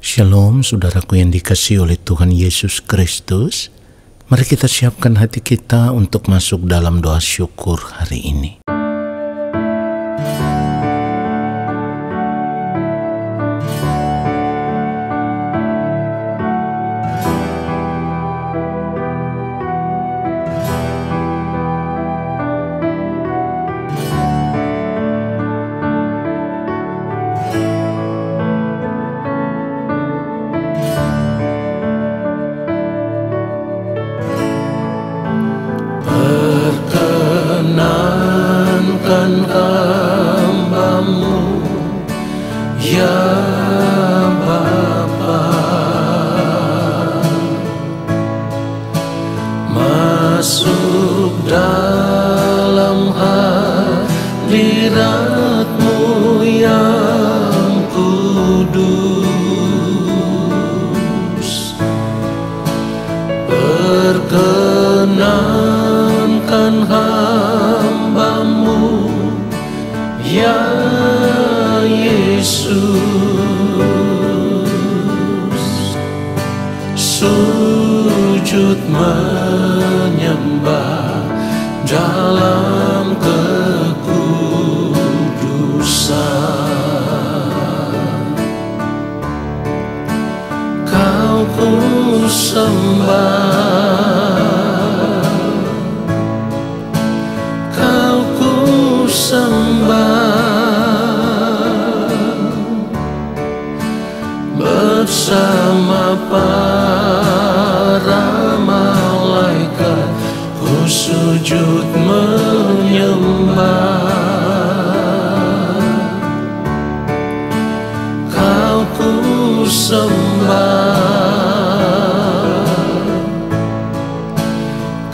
Shalom saudaraku yang dikasihi oleh Tuhan Yesus Kristus. Mari kita siapkan hati kita untuk masuk dalam doa syukur hari ini. Perkenankan hamba-Mu, ya Bapa, masuk dalam hadirat-Mu yang kudus. Perkenankan hamba-Mu, ya Yesus, sujud menyembah dalam kekudusan. Kau ku sembah, Kau ku sembah, bersama para malaikat ku sujud menyembah. Kau ku sembah,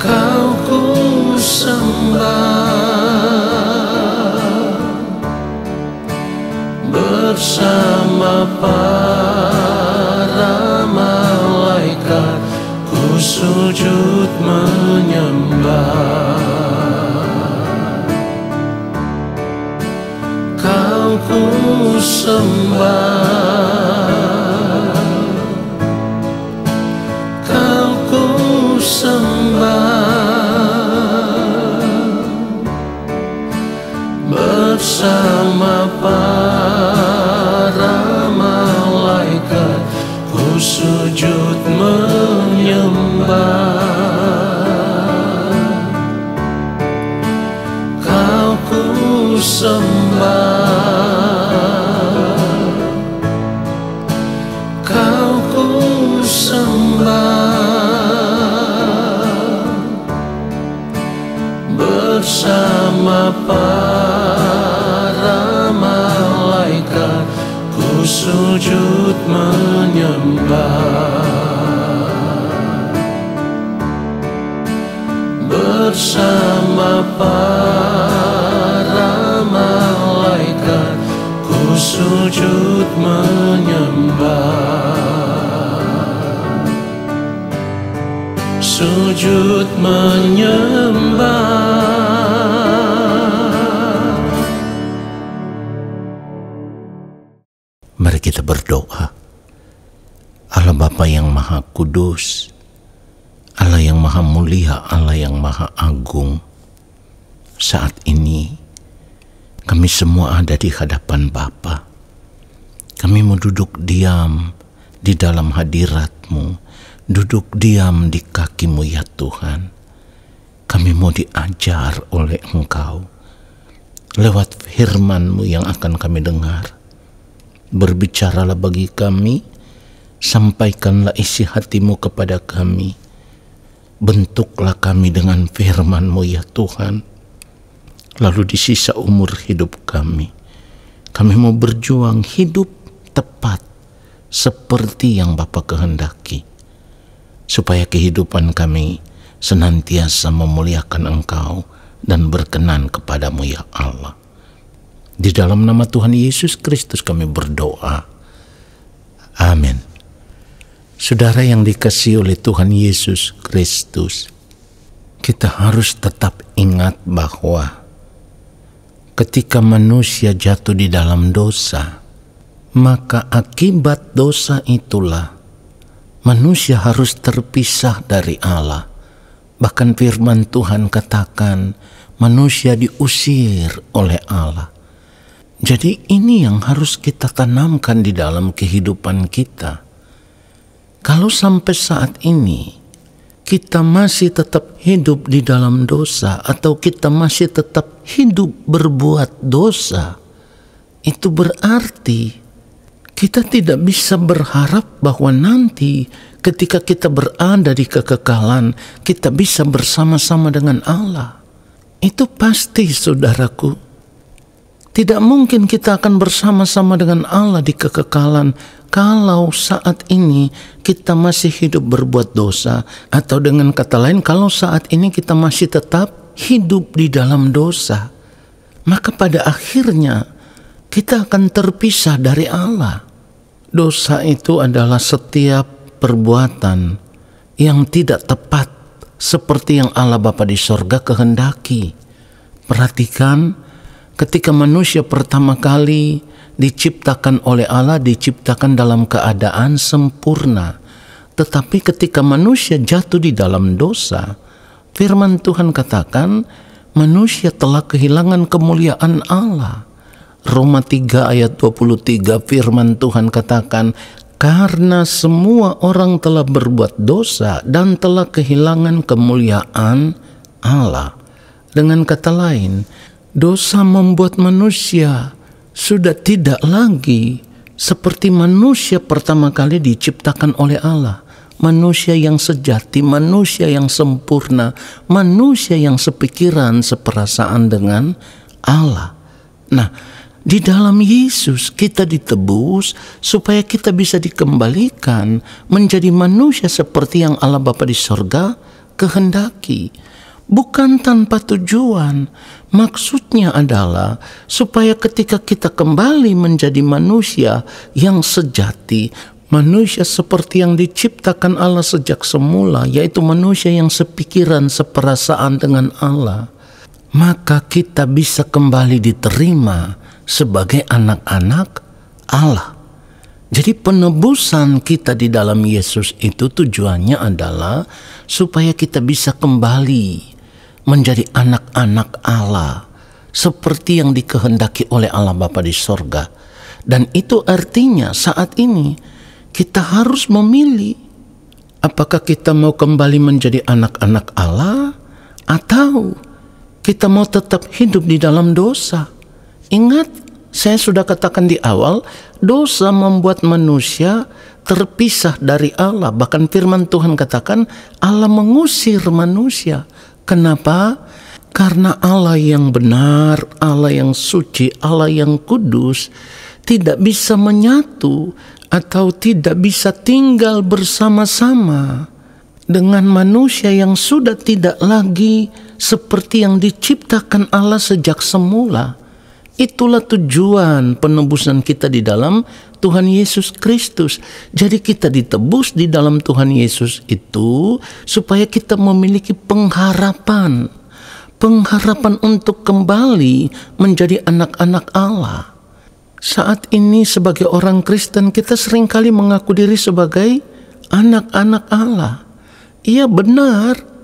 Kau ku sembah, bersama para malaikat ku sujud menyembah. Kau ku sembah, Kau ku sembah, bersama para malaikat ku sujud menyembah. Kau ku sembah, Kau ku sembah, bersama para malaikat ku sujud menyembah. Bersama para malaikat ku sujud menyembah. Sujud menyembah. Mari kita berdoa. Allah Bapa yang Maha Kudus, Allah yang Maha Mulia, Allah yang Maha Agung, saat ini kami semua ada di hadapan Bapa. Kami mau duduk diam di dalam hadirat-Mu, duduk diam di kaki-Mu ya Tuhan. Kami mau diajar oleh Engkau lewat firman-Mu yang akan kami dengar. Berbicaralah bagi kami, sampaikanlah isi hati-Mu kepada kami. Bentuklah kami dengan firman-Mu ya Tuhan. Lalu di sisa umur hidup kami mau berjuang hidup tepat seperti yang Bapa kehendaki, supaya kehidupan kami senantiasa memuliakan Engkau dan berkenan kepadamu ya Allah. Di dalam nama Tuhan Yesus Kristus kami berdoa. Amin. Saudara yang dikasihi oleh Tuhan Yesus Kristus, kita harus tetap ingat bahwa ketika manusia jatuh di dalam dosa, Maka akibat dosa itulah manusia harus terpisah dari Allah. Bahkan firman Tuhan katakan manusia diusir oleh Allah. Jadi ini yang harus kita tanamkan di dalam kehidupan kita. Kalau sampai saat ini kita masih tetap hidup di dalam dosa, atau kita masih tetap hidup berbuat dosa, itu berarti kita tidak bisa berharap bahwa nanti ketika kita berada di kekekalan, kita bisa bersama-sama dengan Allah. Itu pasti, saudaraku. Tidak mungkin kita akan bersama-sama dengan Allah di kekekalan kalau saat ini kita masih hidup berbuat dosa, atau dengan kata lain, kalau saat ini kita masih tetap hidup di dalam dosa. Maka pada akhirnya kita akan terpisah dari Allah. Dosa itu adalah setiap perbuatan yang tidak tepat seperti yang Allah Bapa di sorga kehendaki. Perhatikan, ketika manusia pertama kali diciptakan oleh Allah, diciptakan dalam keadaan sempurna. Tetapi ketika manusia jatuh di dalam dosa, firman Tuhan katakan manusia telah kehilangan kemuliaan Allah. Roma 3 ayat 23 firman Tuhan katakan, karena semua orang telah berbuat dosa dan telah kehilangan kemuliaan Allah. Dengan kata lain, dosa membuat manusia sudah tidak lagi seperti manusia pertama kali diciptakan oleh Allah. Manusia yang sejati, manusia yang sempurna, manusia yang sepikiran, seperasaan dengan Allah. Nah, di dalam Yesus kita ditebus supaya kita bisa dikembalikan menjadi manusia seperti yang Allah Bapa di sorga kehendaki. Bukan tanpa tujuan. Maksudnya adalah supaya ketika kita kembali menjadi manusia yang sejati, manusia seperti yang diciptakan Allah sejak semula, yaitu manusia yang sepikiran, seperasaan dengan Allah, maka kita bisa kembali diterima sebagai anak-anak Allah. Jadi penebusan kita di dalam Yesus itu tujuannya adalah supaya kita bisa kembali menjadi anak-anak Allah seperti yang dikehendaki oleh Allah Bapa di sorga. Dan itu artinya saat ini kita harus memilih apakah kita mau kembali menjadi anak-anak Allah atau kita mau tetap hidup di dalam dosa. Ingat, saya sudah katakan di awal, dosa membuat manusia terpisah dari Allah. Bahkan firman Tuhan katakan Allah mengusir manusia. Kenapa? Karena Allah yang benar, Allah yang suci, Allah yang kudus tidak bisa menyatu atau tidak bisa tinggal bersama-sama dengan manusia yang sudah tidak lagi seperti yang diciptakan Allah sejak semula. Itulah tujuan penebusan kita di dalam Tuhan Yesus Kristus. Jadi kita ditebus di dalam Tuhan Yesus itu supaya kita memiliki pengharapan. Pengharapan untuk kembali menjadi anak-anak Allah. Saat ini sebagai orang Kristen kita seringkali mengaku diri sebagai anak-anak Allah. Iya benar.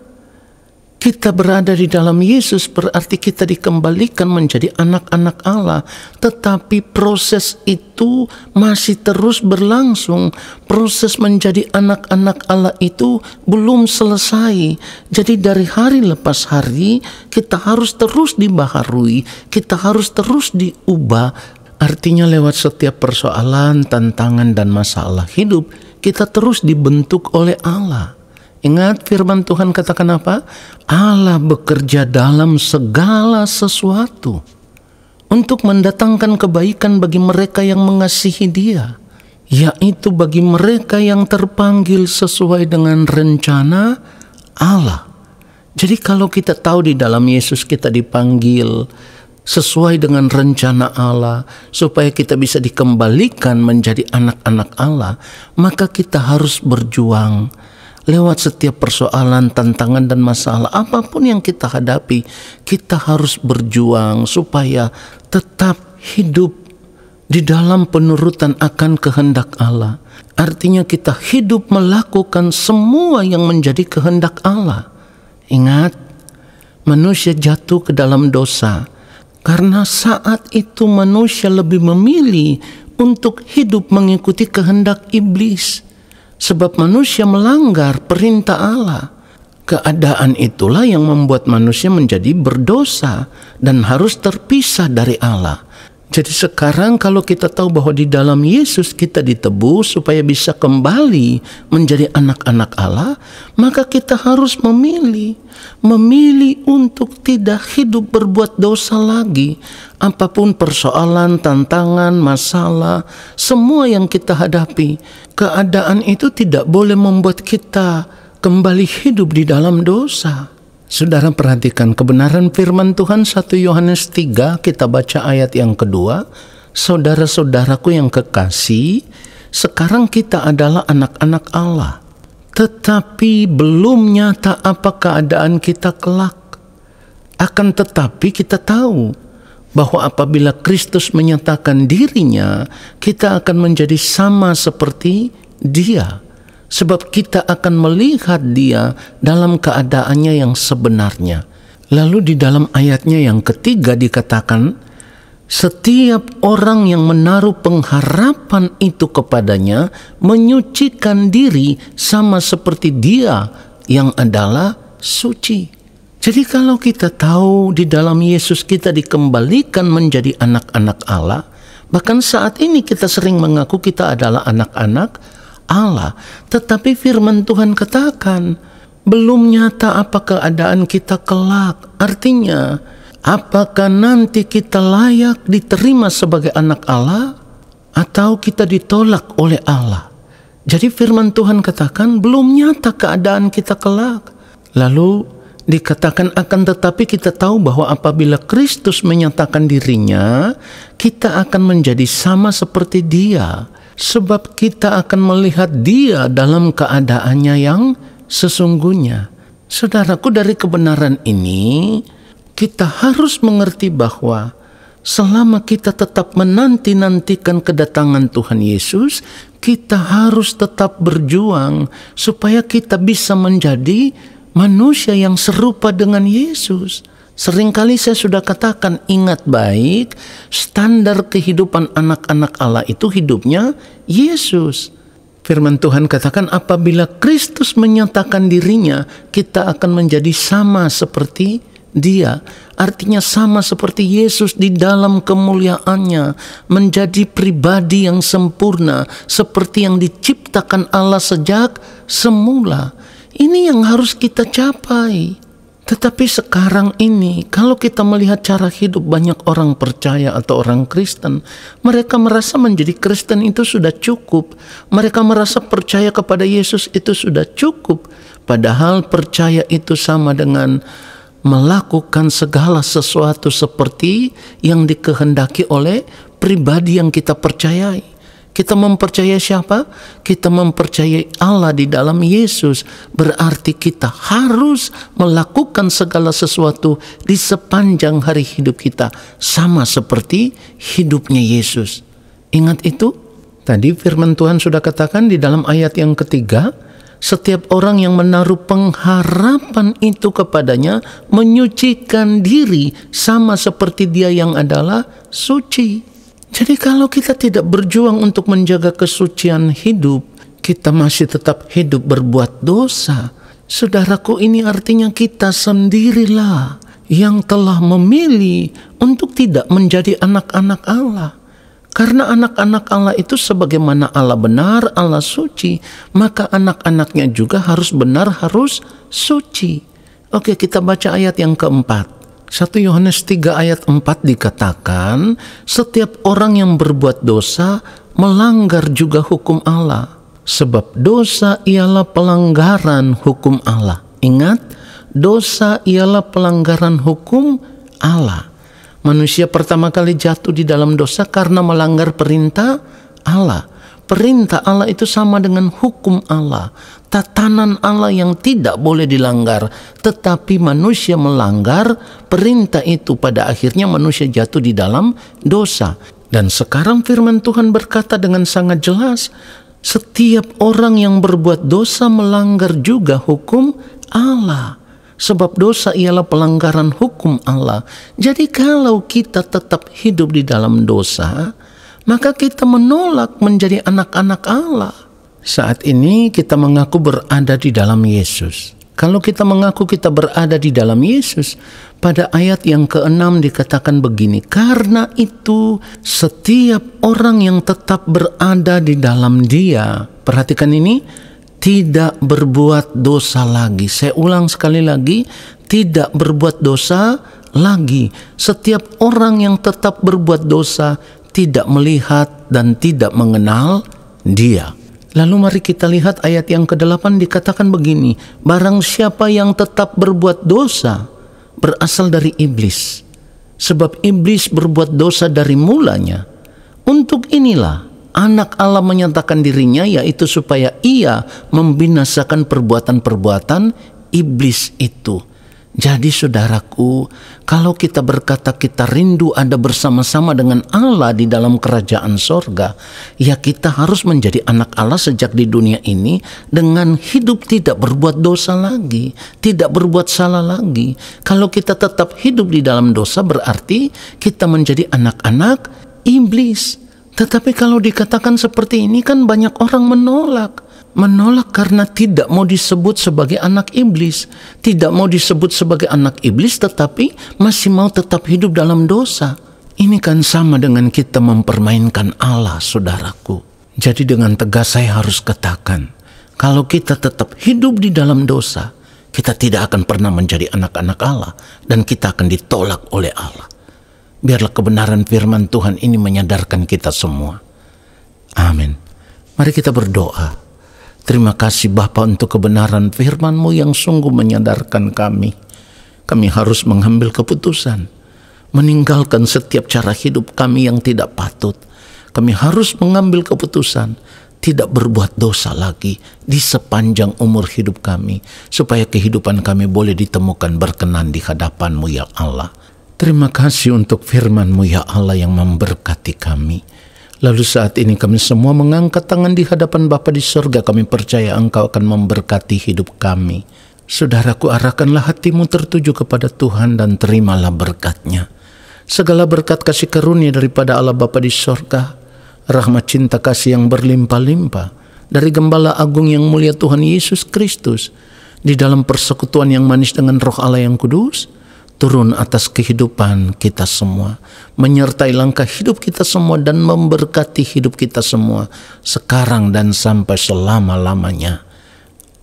Kita berada di dalam Yesus berarti kita dikembalikan menjadi anak-anak Allah. Tetapi proses itu masih terus berlangsung. Proses menjadi anak-anak Allah itu belum selesai. Jadi dari hari lepas hari kita harus terus dibaharui. Kita harus terus diubah. Artinya lewat setiap persoalan, tantangan dan masalah hidup kita terus dibentuk oleh Allah. Ingat firman Tuhan katakan apa? Allah bekerja dalam segala sesuatu untuk mendatangkan kebaikan bagi mereka yang mengasihi Dia, yaitu bagi mereka yang terpanggil sesuai dengan rencana Allah. Jadi kalau kita tahu di dalam Yesus kita dipanggil sesuai dengan rencana Allah supaya kita bisa dikembalikan menjadi anak-anak Allah, maka kita harus berjuang. Lewat setiap persoalan, tantangan dan masalah apapun yang kita hadapi, kita harus berjuang supaya tetap hidup di dalam penurutan akan kehendak Allah. Artinya kita hidup melakukan semua yang menjadi kehendak Allah. Ingat, manusia jatuh ke dalam dosa karena saat itu manusia lebih memilih untuk hidup mengikuti kehendak iblis. Sebab manusia melanggar perintah Allah. Keadaan itulah yang membuat manusia menjadi berdosa dan harus terpisah dari Allah. Jadi sekarang kalau kita tahu bahwa di dalam Yesus kita ditebus supaya bisa kembali menjadi anak-anak Allah, maka kita harus memilih untuk tidak hidup berbuat dosa lagi. Apapun persoalan, tantangan, masalah, semua yang kita hadapi, keadaan itu tidak boleh membuat kita kembali hidup di dalam dosa. Saudara perhatikan kebenaran firman Tuhan 1 Yohanes 3, kita baca ayat yang kedua. Saudara-saudaraku yang kekasih, sekarang kita adalah anak-anak Allah, tetapi belum nyata apa keadaan kita kelak. Akan tetapi kita tahu bahwa apabila Kristus menyatakan dirinya, kita akan menjadi sama seperti Dia. Sebab kita akan melihat Dia dalam keadaannya yang sebenarnya. Lalu di dalam ayatnya yang ketiga dikatakan, setiap orang yang menaruh pengharapan itu kepadanya menyucikan diri sama seperti Dia yang adalah suci. Jadi kalau kita tahu di dalam Yesus kita dikembalikan menjadi anak-anak Allah, bahkan saat ini kita sering mengaku kita adalah anak-anak Allah, tetapi firman Tuhan katakan belum nyata apa keadaan kita kelak. Artinya, apakah nanti kita layak diterima sebagai anak Allah atau kita ditolak oleh Allah? Jadi firman Tuhan katakan belum nyata keadaan kita kelak. Lalu dikatakan akan tetapi kita tahu bahwa apabila Kristus menyatakan dirinya, kita akan menjadi sama seperti Dia. Sebab kita akan melihat Dia dalam keadaannya yang sesungguhnya. Saudaraku, dari kebenaran ini kita harus mengerti bahwa selama kita tetap menanti-nantikan kedatangan Tuhan Yesus, kita harus tetap berjuang supaya kita bisa menjadi manusia yang serupa dengan Yesus. Seringkali saya sudah katakan, ingat baik, standar kehidupan anak-anak Allah itu hidupnya Yesus. Firman Tuhan katakan apabila Kristus menyatakan dirinya, kita akan menjadi sama seperti Dia. Artinya sama seperti Yesus di dalam kemuliaannya, menjadi pribadi yang sempurna seperti yang diciptakan Allah sejak semula. Ini yang harus kita capai. Tetapi sekarang ini, kalau kita melihat cara hidup banyak orang percaya atau orang Kristen, mereka merasa menjadi Kristen itu sudah cukup. Mereka merasa percaya kepada Yesus itu sudah cukup. Padahal percaya itu sama dengan melakukan segala sesuatu seperti yang dikehendaki oleh pribadi yang kita percayai. Kita mempercayai siapa? Kita mempercayai Allah di dalam Yesus. Berarti kita harus melakukan segala sesuatu di sepanjang hari hidup kita sama seperti hidupnya Yesus. Ingat itu? Tadi firman Tuhan sudah katakan di dalam ayat yang ketiga, setiap orang yang menaruh pengharapan itu kepadanya menyucikan diri sama seperti Dia yang adalah suci. Jadi kalau kita tidak berjuang untuk menjaga kesucian hidup, kita masih tetap hidup berbuat dosa. Saudaraku, ini artinya kita sendirilah yang telah memilih untuk tidak menjadi anak-anak Allah. Karena anak-anak Allah itu sebagaimana Allah benar, Allah suci, maka anak-anaknya juga harus benar, harus suci. Oke, kita baca ayat yang keempat. 1 Yohanes 3 ayat 4 dikatakan, setiap orang yang berbuat dosa melanggar juga hukum Allah. Sebab dosa ialah pelanggaran hukum Allah. Ingat, dosa ialah pelanggaran hukum Allah. Manusia pertama kali jatuh di dalam dosa karena melanggar perintah Allah. Perintah Allah itu sama dengan hukum Allah. Tatanan Allah yang tidak boleh dilanggar. Tetapi manusia melanggar perintah itu. Pada akhirnya manusia jatuh di dalam dosa. Dan sekarang firman Tuhan berkata dengan sangat jelas, setiap orang yang berbuat dosa melanggar juga hukum Allah. Sebab dosa ialah pelanggaran hukum Allah. Jadi kalau kita tetap hidup di dalam dosa, maka kita menolak menjadi anak-anak Allah. Saat ini kita mengaku berada di dalam Yesus. Kalau kita mengaku kita berada di dalam Yesus, pada ayat yang ke-6 dikatakan begini, karena itu setiap orang yang tetap berada di dalam Dia, perhatikan ini, tidak berbuat dosa lagi. Saya ulang sekali lagi, tidak berbuat dosa lagi. Setiap orang yang tetap berbuat dosa tidak melihat dan tidak mengenal Dia. Lalu mari kita lihat ayat yang ke-8 dikatakan begini, barang siapa yang tetap berbuat dosa berasal dari iblis, sebab iblis berbuat dosa dari mulanya. Untuk inilah anak Allah menyatakan dirinya, yaitu supaya ia membinasakan perbuatan-perbuatan iblis itu. Jadi saudaraku, kalau kita berkata kita rindu ada bersama-sama dengan Allah di dalam kerajaan sorga, ya kita harus menjadi anak Allah sejak di dunia ini dengan hidup tidak berbuat dosa lagi, tidak berbuat salah lagi. Kalau kita tetap hidup di dalam dosa berarti kita menjadi anak-anak iblis. Tetapi kalau dikatakan seperti ini kan banyak orang menolak karena tidak mau disebut sebagai anak iblis, tidak mau disebut sebagai anak iblis tetapi masih mau tetap hidup dalam dosa. Ini kan sama dengan kita mempermainkan Allah, saudaraku. Jadi dengan tegas saya harus katakan, kalau kita tetap hidup di dalam dosa, kita tidak akan pernah menjadi anak-anak Allah dan kita akan ditolak oleh Allah. Biarlah kebenaran firman Tuhan ini menyadarkan kita semua. Amin. Mari kita berdoa. Terima kasih Bapa untuk kebenaran firman-Mu yang sungguh menyadarkan kami. Kami harus mengambil keputusan, meninggalkan setiap cara hidup kami yang tidak patut. Kami harus mengambil keputusan, tidak berbuat dosa lagi di sepanjang umur hidup kami, supaya kehidupan kami boleh ditemukan berkenan di hadapan-Mu ya Allah. Terima kasih untuk firman-Mu ya Allah yang memberkati kami. Lalu saat ini kami semua mengangkat tangan di hadapan Bapa di surga. Kami percaya Engkau akan memberkati hidup kami. Saudaraku, arahkanlah hatimu tertuju kepada Tuhan dan terimalah berkat-Nya. Segala berkat kasih karunia daripada Allah Bapa di surga, rahmat cinta kasih yang berlimpah-limpah dari Gembala Agung yang mulia Tuhan Yesus Kristus, di dalam persekutuan yang manis dengan Roh Allah yang kudus, turun atas kehidupan kita semua, menyertai langkah hidup kita semua dan memberkati hidup kita semua sekarang dan sampai selama-lamanya.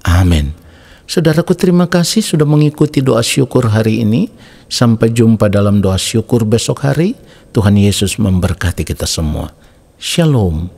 Amin. Saudaraku, terima kasih sudah mengikuti doa syukur hari ini. Sampai jumpa dalam doa syukur besok hari. Tuhan Yesus memberkati kita semua. Shalom.